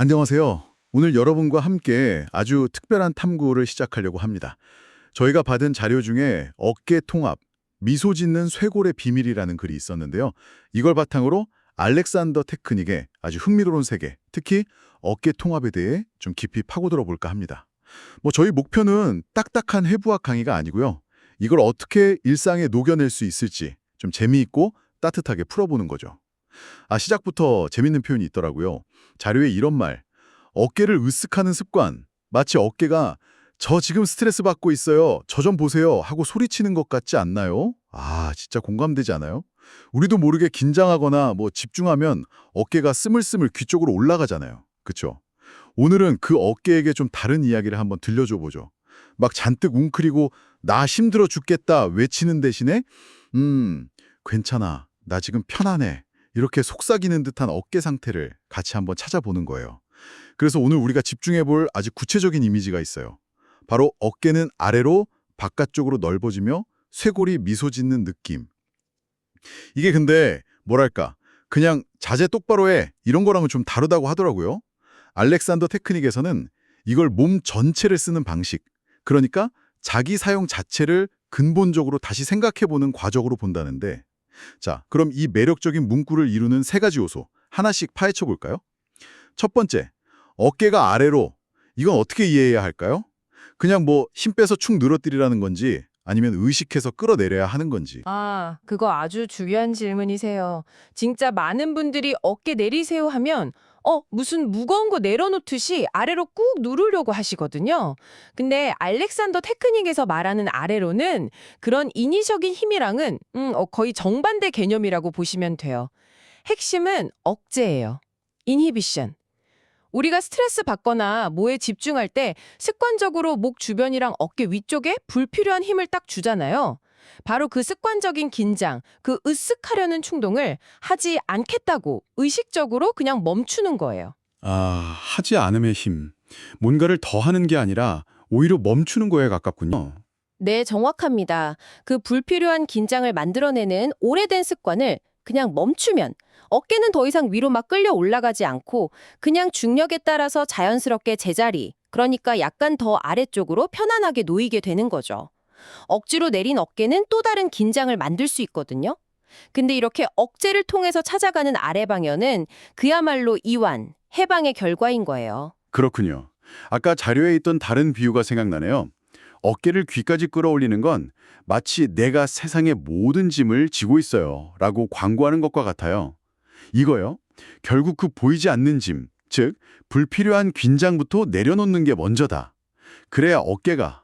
안녕하세요. 오늘 여러분과 함께 아주 특별한 탐구를 시작하려고 합니다. 저희가 받은 자료 중에 어깨 통합, 미소 짓는 쇄골의 비밀이라는 글이 있었는데요. 이걸 바탕으로 알렉산더 테크닉의 아주 흥미로운 세계, 특히 어깨 통합에 대해 좀 깊이 파고들어 볼까 합니다. 저희 목표는 딱딱한 해부학 강의가 아니고요. 이걸 어떻게 일상에 녹여낼 수 있을지 좀 재미있고 따뜻하게 풀어보는 거죠. 시작부터 재밌는 표현이 있더라고요. 자료에 이런 말, 어깨를 으쓱하는 습관, 마치 어깨가 저 지금 스트레스 받고 있어요. 저 좀 보세요. 하고 소리치는 것 같지 않나요? 진짜 공감되지 않아요? 우리도 모르게 긴장하거나 집중하면 어깨가 스물스물 귀 쪽으로 올라가잖아요. 그쵸? 오늘은 그 어깨에게 좀 다른 이야기를 한번 들려줘 보죠. 막 잔뜩 웅크리고 나 힘들어 죽겠다 외치는 대신에 괜찮아. 나 지금 편안해. 이렇게 속삭이는 듯한 어깨 상태를 같이 한번 찾아보는 거예요. 그래서 오늘 우리가 집중해 볼 아주 구체적인 이미지가 있어요. 바로 어깨는 아래로 바깥쪽으로 넓어지며 쇄골이 미소 짓는 느낌. 이게 근데 뭐랄까 그냥 자세 똑바로 해 이런 거랑은 좀 다르다고 하더라고요. 알렉산더 테크닉에서는 이걸 몸 전체를 쓰는 방식, 그러니까 자기 사용 자체를 근본적으로 다시 생각해보는 과정으로 본다는데, 자, 그럼 이 매력적인 문구를 이루는 세 가지 요소 하나씩 파헤쳐 볼까요? 첫 번째, 어깨가 아래로. 이건 어떻게 이해해야 할까요? 그냥 힘 빼서 축 늘어뜨리라는 건지 아니면 의식해서 끌어내려야 하는 건지. 그거 아주 중요한 질문이세요. 진짜 많은 분들이 어깨 내리세요 하면 무슨 무거운 거 내려놓듯이 아래로 꾹 누르려고 하시거든요. 근데 알렉산더 테크닉에서 말하는 아래로는 그런 인위적인 힘이랑은 거의 정반대 개념이라고 보시면 돼요. 핵심은 억제예요. 인히비션. 우리가 스트레스 받거나 뭐에 집중할 때 습관적으로 목 주변이랑 어깨 위쪽에 불필요한 힘을 딱 주잖아요. 바로 그 습관적인 긴장, 그 으쓱하려는 충동을 하지 않겠다고 의식적으로 그냥 멈추는 거예요. 하지 않음의 힘. 뭔가를 더 하는 게 아니라 오히려 멈추는 거에 가깝군요. 네, 정확합니다. 그 불필요한 긴장을 만들어내는 오래된 습관을 그냥 멈추면 어깨는 더 이상 위로 막 끌려 올라가지 않고 그냥 중력에 따라서 자연스럽게 제자리, 그러니까 약간 더 아래쪽으로 편안하게 놓이게 되는 거죠. 억지로 내린 어깨는 또 다른 긴장을 만들 수 있거든요. 근데 이렇게 억제를 통해서 찾아가는 아래 방향은 그야말로 이완, 해방의 결과인 거예요. 그렇군요. 아까 자료에 있던 다른 비유가 생각나네요. 어깨를 귀까지 끌어올리는 건 마치 내가 세상의 모든 짐을 지고 있어요 라고 광고하는 것과 같아요. 이거요. 결국 그 보이지 않는 짐, 즉 불필요한 긴장부터 내려놓는 게 먼저다. 그래야 어깨가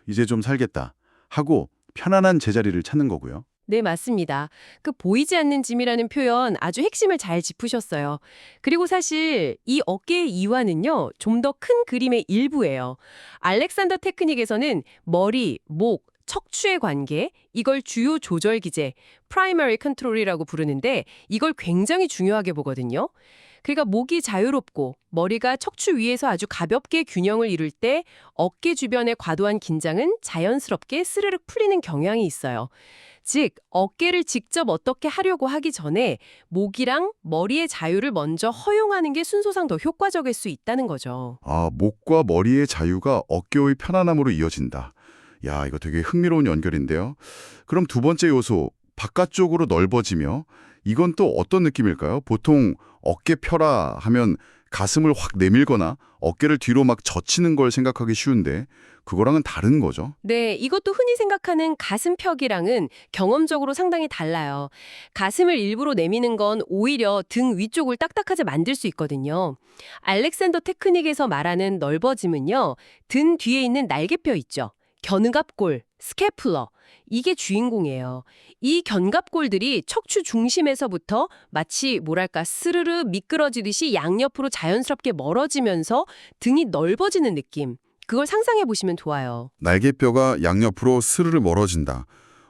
이제 좀 살겠다 하고 편안한 제자리를 찾는 거고요. 네, 맞습니다. 그 보이지 않는 짐이라는 표현 아주 핵심을 잘 짚으셨어요. 그리고 사실 이 어깨의 이완은요, 좀 더 큰 그림의 일부예요. 알렉산더 테크닉에서는 머리, 목, 척추의 관계, 이걸 주요 조절 기제, primary control이라고 부르는데 이걸 굉장히 중요하게 보거든요. 그러니까 목이 자유롭고 머리가 척추 위에서 아주 가볍게 균형을 이룰 때 어깨 주변의 과도한 긴장은 자연스럽게 스르륵 풀리는 경향이 있어요. 즉, 어깨를 직접 어떻게 하려고 하기 전에 목이랑 머리의 자유를 먼저 허용하는 게 순서상 더 효과적일 수 있다는 거죠. 목과 머리의 자유가 어깨의 편안함으로 이어진다. 야, 이거 되게 흥미로운 연결인데요. 그럼 두 번째 요소, 바깥쪽으로 넓어지며 이건 또 어떤 느낌일까요? 보통 어깨 펴라 하면 가슴을 확 내밀거나 어깨를 뒤로 막 젖히는 걸 생각하기 쉬운데 그거랑은 다른 거죠. 네, 이것도 흔히 생각하는 가슴펴기랑은 경험적으로 상당히 달라요. 가슴을 일부러 내미는 건 오히려 등 위쪽을 딱딱하게 만들 수 있거든요. 알렉산더 테크닉에서 말하는 넓어짐은요, 등 뒤에 있는 날개뼈 있죠. 견갑골, 스캐플러, 이게 주인공이에요. 이 견갑골들이 척추 중심에서부터 마치 뭐랄까 스르르 미끄러지듯이 양옆으로 자연스럽게 멀어지면서 등이 넓어지는 느낌. 그걸 상상해 보시면 좋아요. 날개뼈가 양옆으로 스르르 멀어진다.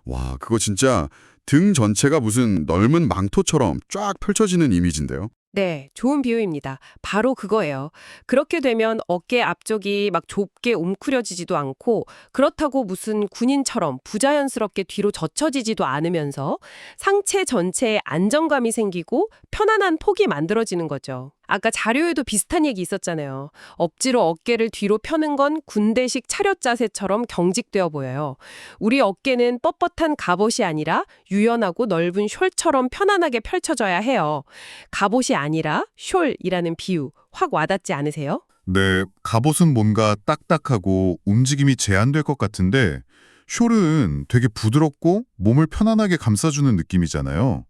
와, 그거 진짜 등 전체가 무슨 넓은 망토처럼 쫙 펼쳐지는 이미지인데요. 네, 좋은 비유입니다. 바로 그거예요. 그렇게 되면 어깨 앞쪽이 막 좁게 웅크려지지도 않고 그렇다고 무슨 군인처럼 부자연스럽게 뒤로 젖혀지지도 않으면서 상체 전체에 안정감이 생기고 편안한 폭이 만들어지는 거죠. 아까 자료에도 비슷한 얘기 있었잖아요. 억지로 어깨를 뒤로 펴는 건 군대식 차렷 자세처럼 경직되어 보여요. 우리 어깨는 뻣뻣한 갑옷이 아니라 유연하고 넓은 숄처럼 편안하게 펼쳐져야 해요. 갑옷이 아니라 숄이라는 비유 확 와닿지 않으세요? 네, 갑옷은 뭔가 딱딱하고 움직임이 제한될 것 같은데 숄은 되게 부드럽고 몸을 편안하게 감싸주는 느낌이잖아요.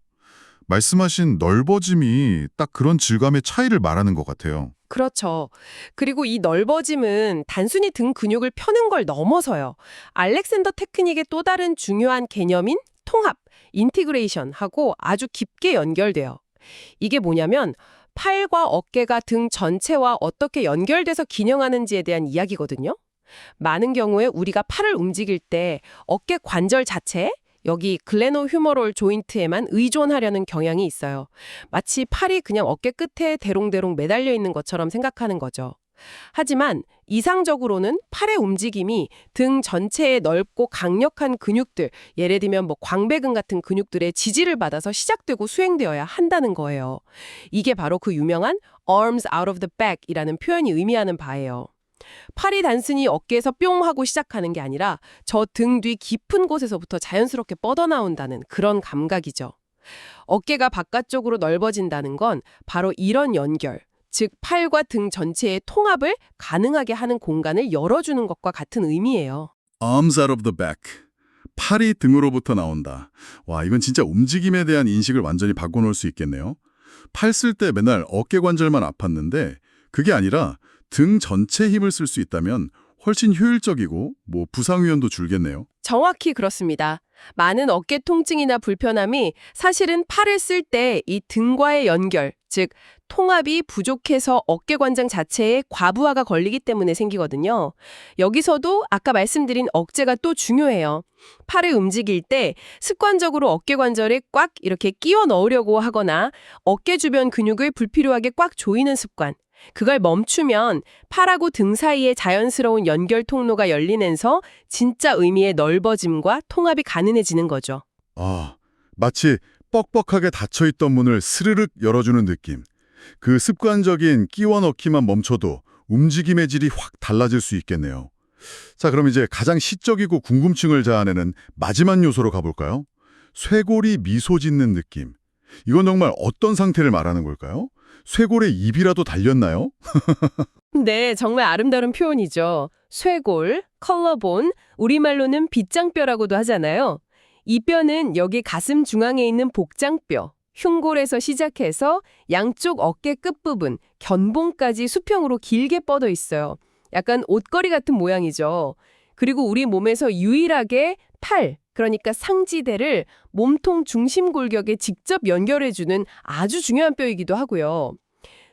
말씀하신 넓어짐이 딱 그런 질감의 차이를 말하는 것 같아요. 그렇죠. 그리고 이 넓어짐은 단순히 등 근육을 펴는 걸 넘어서요. 알렉산더 테크닉의 또 다른 중요한 개념인 통합, 인티그레이션하고 아주 깊게 연결돼요. 이게 뭐냐면 팔과 어깨가 등 전체와 어떻게 연결돼서 균형하는지에 대한 이야기거든요. 많은 경우에 우리가 팔을 움직일 때 어깨 관절 자체, 여기 글레노휴머럴 조인트에만 의존하려는 경향이 있어요. 마치 팔이 그냥 어깨 끝에 대롱대롱 매달려 있는 것처럼 생각하는 거죠. 하지만 이상적으로는 팔의 움직임이 등 전체의 넓고 강력한 근육들, 예를 들면 광배근 같은 근육들의 지지를 받아서 시작되고 수행되어야 한다는 거예요. 이게 바로 그 유명한 arms out of the back이라는 표현이 의미하는 바예요. 팔이 단순히 어깨에서 뿅 하고 시작하는 게 아니라 저 등 뒤 깊은 곳에서부터 자연스럽게 뻗어나온다는 그런 감각이죠. 어깨가 바깥쪽으로 넓어진다는 건 바로 이런 연결, 즉 팔과 등 전체의 통합을 가능하게 하는 공간을 열어주는 것과 같은 의미예요. Arms out of the back. 팔이 등으로부터 나온다. 와, 이건 진짜 움직임에 대한 인식을 완전히 바꿔놓을 수 있겠네요. 팔 쓸 때 맨날 어깨 관절만 아팠는데 그게 아니라 등 전체 힘을 쓸 수 있다면 훨씬 효율적이고 부상 위험도 줄겠네요. 정확히 그렇습니다. 많은 어깨 통증이나 불편함이 사실은 팔을 쓸 때 이 등과의 연결, 즉 통합이 부족해서 어깨 관장 자체에 과부하가 걸리기 때문에 생기거든요. 여기서도 아까 말씀드린 억제가 또 중요해요. 팔을 움직일 때 습관적으로 어깨 관절에 꽉 이렇게 끼워 넣으려고 하거나 어깨 주변 근육을 불필요하게 꽉 조이는 습관. 그걸 멈추면 팔하고 등 사이에 자연스러운 연결 통로가 열리면서 진짜 의미의 넓어짐과 통합이 가능해지는 거죠. 아, 마치 뻑뻑하게 닫혀있던 문을 스르륵 열어주는 느낌. 그 습관적인 끼워 넣기만 멈춰도 움직임의 질이 확 달라질 수 있겠네요. 자, 그럼 이제 가장 시적이고 궁금증을 자아내는 마지막 요소로 가볼까요? 쇄골이 미소 짓는 느낌. 이건 정말 어떤 상태를 말하는 걸까요? 쇄골에 입이라도 달렸나요? 네, 정말 아름다운 표현이죠. 쇄골, 컬러본, 우리말로는 빗장뼈라고도 하잖아요. 이 뼈는 여기 가슴 중앙에 있는 복장뼈, 흉골에서 시작해서 양쪽 어깨 끝부분, 견봉까지 수평으로 길게 뻗어 있어요. 약간 옷걸이 같은 모양이죠. 그리고 우리 몸에서 유일하게 팔, 그러니까 상지대를 몸통 중심 골격에 직접 연결해주는 아주 중요한 뼈이기도 하고요.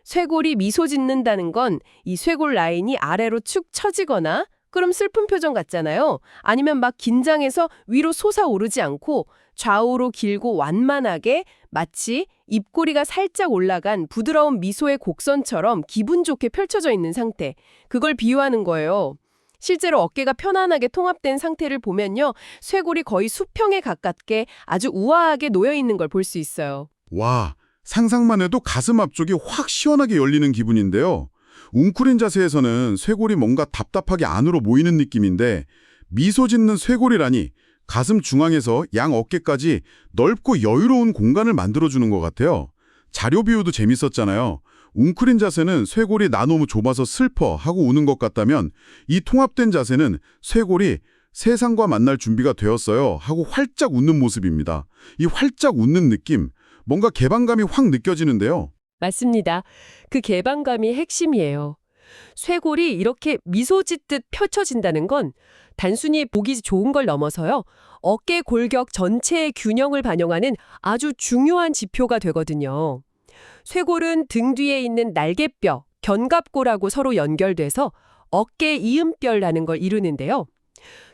쇄골이 미소 짓는다는 건 이 쇄골 라인이 아래로 축 처지거나 그럼 슬픈 표정 같잖아요. 아니면 막 긴장해서 위로 솟아오르지 않고 좌우로 길고 완만하게 마치 입꼬리가 살짝 올라간 부드러운 미소의 곡선처럼 기분 좋게 펼쳐져 있는 상태. 그걸 비유하는 거예요. 실제로 어깨가 편안하게 통합된 상태를 보면요. 쇄골이 거의 수평에 가깝게 아주 우아하게 놓여 있는 걸 볼 수 있어요. 와, 상상만 해도 가슴 앞쪽이 확 시원하게 열리는 기분인데요. 웅크린 자세에서는 쇄골이 뭔가 답답하게 안으로 모이는 느낌인데 미소 짓는 쇄골이라니 가슴 중앙에서 양 어깨까지 넓고 여유로운 공간을 만들어주는 것 같아요. 자료 비유도 재밌었잖아요. 웅크린 자세는 쇄골이 나 너무 좁아서 슬퍼 하고 우는 것 같다면 이 통합된 자세는 쇄골이 세상과 만날 준비가 되었어요 하고 활짝 웃는 모습입니다. 이 활짝 웃는 느낌, 뭔가 개방감이 확 느껴지는데요. 맞습니다. 그 개방감이 핵심이에요. 쇄골이 이렇게 미소 짓듯 펼쳐진다는 건 단순히 보기 좋은 걸 넘어서요. 어깨 골격 전체의 균형을 반영하는 아주 중요한 지표가 되거든요. 쇄골은 등 뒤에 있는 날개뼈, 견갑골하고 서로 연결돼서 어깨 이음뼈라는 걸 이루는데요.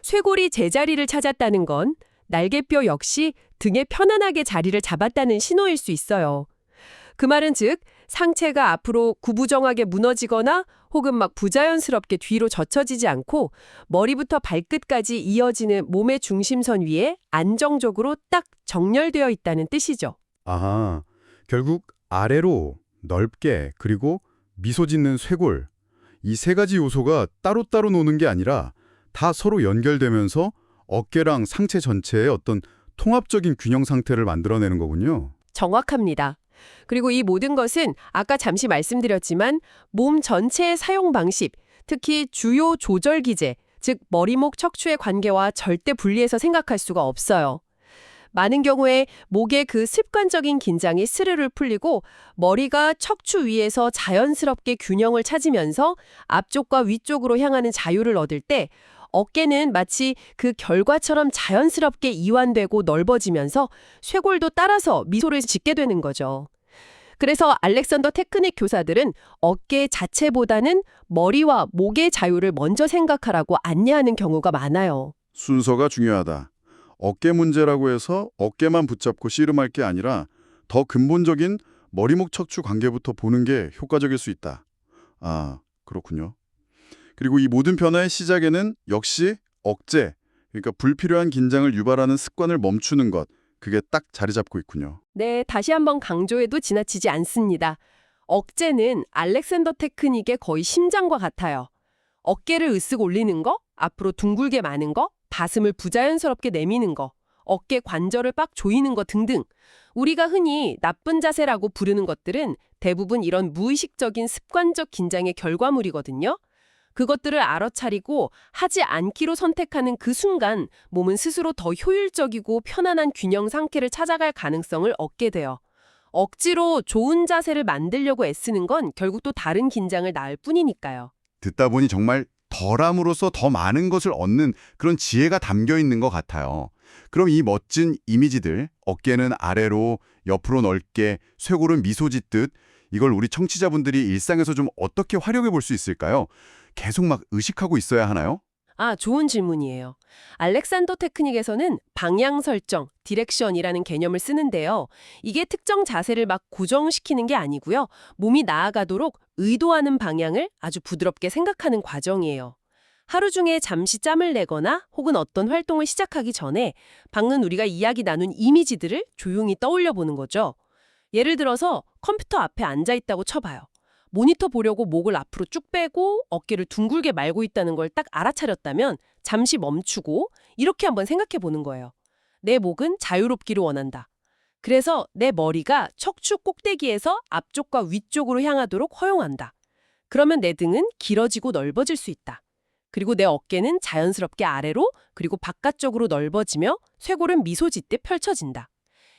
쇄골이 제자리를 찾았다는 건 날개뼈 역시 등에 편안하게 자리를 잡았다는 신호일 수 있어요. 그 말은 즉 상체가 앞으로 구부정하게 무너지거나 혹은 막 부자연스럽게 뒤로 젖혀지지 않고 머리부터 발끝까지 이어지는 몸의 중심선 위에 안정적으로 딱 정렬되어 있다는 뜻이죠. 아하, 결국 아래로 넓게, 그리고 미소 짓는 쇄골. 이 세 가지 요소가 따로따로 노는 게 아니라 다 서로 연결되면서 어깨랑 상체 전체의 어떤 통합적인 균형 상태를 만들어내는 거군요. 정확합니다. 그리고 이 모든 것은 아까 잠시 말씀드렸지만 몸 전체의 사용 방식, 특히 주요 조절 기제, 즉 머리목 척추의 관계와 절대 분리해서 생각할 수가 없어요. 많은 경우에 목의 그 습관적인 긴장이 스르르 풀리고 머리가 척추 위에서 자연스럽게 균형을 찾으면서 앞쪽과 위쪽으로 향하는 자유를 얻을 때 어깨는 마치 그 결과처럼 자연스럽게 이완되고 넓어지면서 쇄골도 따라서 미소를 짓게 되는 거죠. 그래서 알렉산더 테크닉 교사들은 어깨 자체보다는 머리와 목의 자유를 먼저 생각하라고 안내하는 경우가 많아요. 순서가 중요하다. 어깨 문제라고 해서 어깨만 붙잡고 씨름할 게 아니라 더 근본적인 머리목 척추 관계부터 보는 게 효과적일 수 있다. 아, 그렇군요. 그리고 이 모든 변화의 시작에는 역시 억제, 그러니까 불필요한 긴장을 유발하는 습관을 멈추는 것, 그게 딱 자리 잡고 있군요. 네, 다시 한번 강조해도 지나치지 않습니다. 억제는 알렉산더 테크닉의 거의 심장과 같아요. 어깨를 으쓱 올리는 거, 앞으로 둥글게 마는 거, 가슴을 부자연스럽게 내미는 거, 어깨 관절을 빡 조이는 거 등등. 우리가 흔히 나쁜 자세라고 부르는 것들은 대부분 이런 무의식적인 습관적 긴장의 결과물이거든요. 그것들을 알아차리고 하지 않기로 선택하는 그 순간 몸은 스스로 더 효율적이고 편안한 균형 상태를 찾아갈 가능성을 얻게 돼요. 억지로 좋은 자세를 만들려고 애쓰는 건 결국 또 다른 긴장을 낳을 뿐이니까요. 듣다 보니 정말 덜함으로써 더 많은 것을 얻는 그런 지혜가 담겨 있는 것 같아요. 그럼 이 멋진 이미지들, 어깨는 아래로, 옆으로 넓게, 쇄골은 미소 짓듯 이걸 우리 청취자분들이 일상에서 좀 어떻게 활용해 볼 수 있을까요? 계속 막 의식하고 있어야 하나요? 아, 좋은 질문이에요. 알렉산더 테크닉에서는 방향 설정, 디렉션이라는 개념을 쓰는데요. 이게 특정 자세를 막 고정시키는 게 아니고요. 몸이 나아가도록 의도하는 방향을 아주 부드럽게 생각하는 과정이에요. 하루 중에 잠시 짬을 내거나 혹은 어떤 활동을 시작하기 전에 방금 우리가 이야기 나눈 이미지들을 조용히 떠올려 보는 거죠. 예를 들어서 컴퓨터 앞에 앉아 있다고 쳐봐요. 모니터 보려고 목을 앞으로 쭉 빼고 어깨를 둥글게 말고 있다는 걸 딱 알아차렸다면 잠시 멈추고 이렇게 한번 생각해 보는 거예요. 내 목은 자유롭기를 원한다. 그래서 내 머리가 척추 꼭대기에서 앞쪽과 위쪽으로 향하도록 허용한다. 그러면 내 등은 길어지고 넓어질 수 있다. 그리고 내 어깨는 자연스럽게 아래로 그리고 바깥쪽으로 넓어지며 쇄골은 미소 짓듯 펼쳐진다.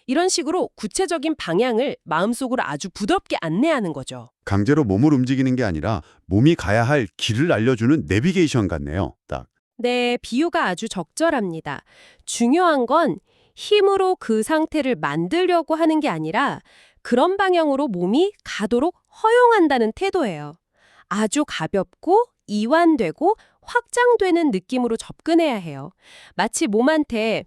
이런 식으로 구체적인 방향을 마음속으로 아주 부드럽게 안내하는 거죠. 강제로 몸을 움직이는 게 아니라 몸이 가야 할 길을 알려주는 내비게이션 같네요. 딱. 네, 비유가 아주 적절합니다. 중요한 건 힘으로 그 상태를 만들려고 하는 게 아니라 그런 방향으로 몸이 가도록 허용한다는 태도예요. 아주 가볍고 이완되고 확장되는 느낌으로 접근해야 해요. 마치 몸한테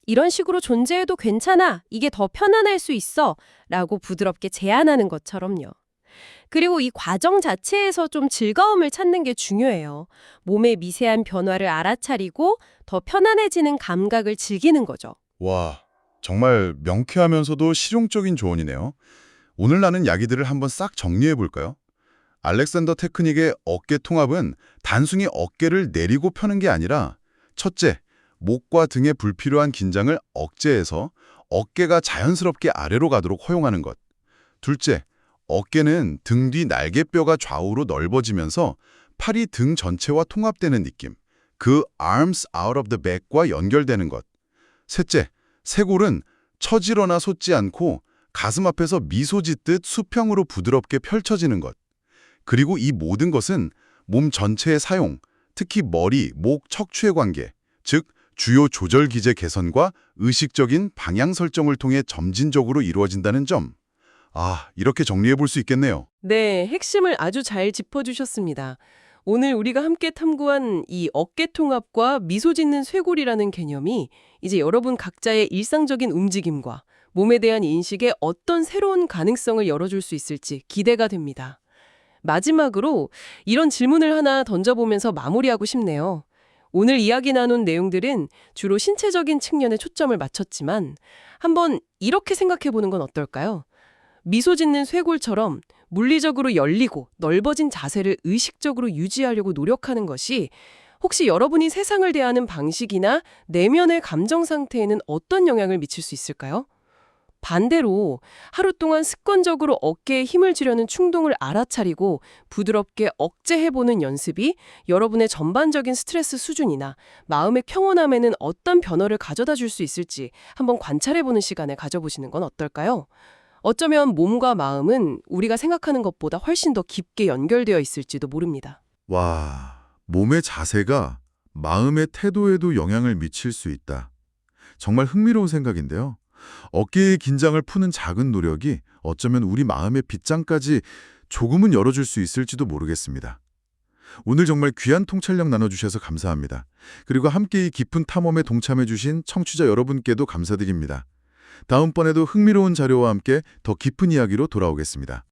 이런 식으로 존재해도 괜찮아. 이게 더 편안할 수 있어. 라고 부드럽게 제안하는 것처럼요. 그리고 이 과정 자체에서 좀 즐거움을 찾는 게 중요해요. 몸의 미세한 변화를 알아차리고 더 편안해지는 감각을 즐기는 거죠. 와, 정말 명쾌하면서도 실용적인 조언이네요. 오늘 나눈 이야기들을 한번 싹 정리해 볼까요? 알렉산더 테크닉의 어깨 통합은 단순히 어깨를 내리고 펴는 게 아니라 첫째, 목과 등의 불필요한 긴장을 억제해서 어깨가 자연스럽게 아래로 가도록 허용하는 것. 둘째, 어깨는 등 뒤 날개뼈가 좌우로 넓어지면서 팔이 등 전체와 통합되는 느낌. 그 arms out of the back과 연결되는 것. 셋째, 쇄골은 처지거나 솟지 않고 가슴 앞에서 미소 짓듯 수평으로 부드럽게 펼쳐지는 것. 그리고 이 모든 것은 몸 전체의 사용, 특히 머리, 목, 척추의 관계, 즉 주요 조절 기제 개선과 의식적인 방향 설정을 통해 점진적으로 이루어진다는 점. 아, 이렇게 정리해 볼 수 있겠네요. 네, 핵심을 아주 잘 짚어주셨습니다. 오늘 우리가 함께 탐구한 이 어깨 통합과 미소 짓는 쇄골이라는 개념이 이제 여러분 각자의 일상적인 움직임과 몸에 대한 인식에 어떤 새로운 가능성을 열어줄 수 있을지 기대가 됩니다. 마지막으로 이런 질문을 하나 던져보면서 마무리하고 싶네요. 오늘 이야기 나눈 내용들은 주로 신체적인 측면에 초점을 맞췄지만 한번 이렇게 생각해보는 건 어떨까요? 미소 짓는 쇄골처럼 물리적으로 열리고 넓어진 자세를 의식적으로 유지하려고 노력하는 것이 혹시 여러분이 세상을 대하는 방식이나 내면의 감정 상태에는 어떤 영향을 미칠 수 있을까요? 반대로 하루 동안 습관적으로 어깨에 힘을 주려는 충동을 알아차리고 부드럽게 억제해보는 연습이 여러분의 전반적인 스트레스 수준이나 마음의 평온함에는 어떤 변화를 가져다 줄 수 있을지 한번 관찰해보는 시간을 가져보시는 건 어떨까요? 어쩌면 몸과 마음은 우리가 생각하는 것보다 훨씬 더 깊게 연결되어 있을지도 모릅니다. 와, 몸의 자세가 마음의 태도에도 영향을 미칠 수 있다. 정말 흥미로운 생각인데요. 어깨의 긴장을 푸는 작은 노력이 어쩌면 우리 마음의 빗장까지 조금은 열어줄 수 있을지도 모르겠습니다. 오늘 정말 귀한 통찰력 나눠주셔서 감사합니다. 그리고 함께 이 깊은 탐험에 동참해주신 청취자 여러분께도 감사드립니다. 다음번에도 흥미로운 자료와 함께 더 깊은 이야기로 돌아오겠습니다.